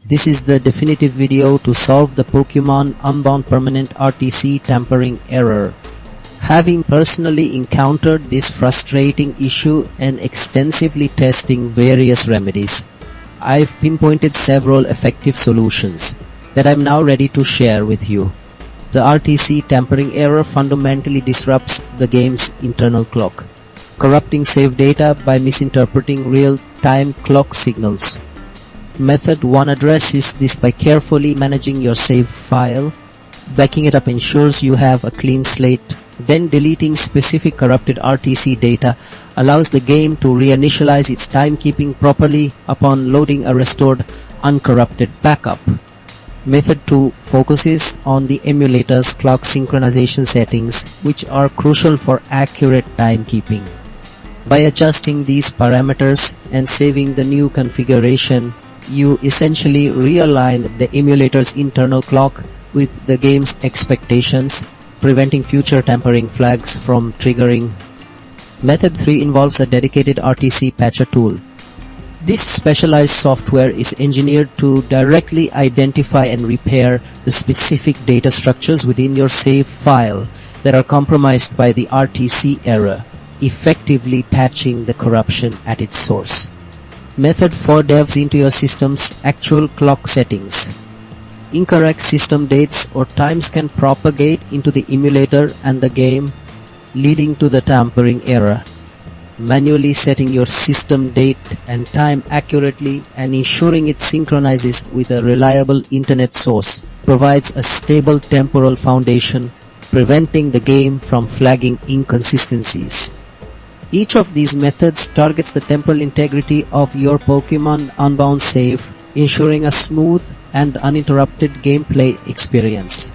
This is the definitive video to solve the Pokemon Unbound permanent RTC tampering error. Having personally encountered this frustrating issue and extensively testing various remedies, I've pinpointed several effective solutions that I'm now ready to share with you. The RTC tampering error fundamentally disrupts the game's internal clock, corrupting save data by misinterpreting real-time clock signals. Method 1 addresses this by carefully managing your save file. Backing it up ensures you have a clean slate. Then deleting specific corrupted RTC data allows the game to reinitialize its timekeeping properly upon loading a restored uncorrupted backup. Method 2 focuses on the emulator's clock synchronization settings, which are crucial for accurate timekeeping. By adjusting these parameters and saving the new configuration, you essentially realign the emulator's internal clock with the game's expectations, preventing future tampering flags from triggering. Method 3 involves a dedicated RTC patcher tool. This specialized software is engineered to directly identify and repair the specific data structures within your save file that are compromised by the RTC error, effectively patching the corruption at its source. Method 4 delves into your system's actual clock settings. Incorrect system dates or times can propagate into the emulator and the game, leading to the tampering error. Manually setting your system date and time accurately and ensuring it synchronizes with a reliable internet source provides a stable temporal foundation, preventing the game from flagging inconsistencies. Each of these methods targets the temporal integrity of your Pokemon Unbound save, ensuring a smooth and uninterrupted gameplay experience.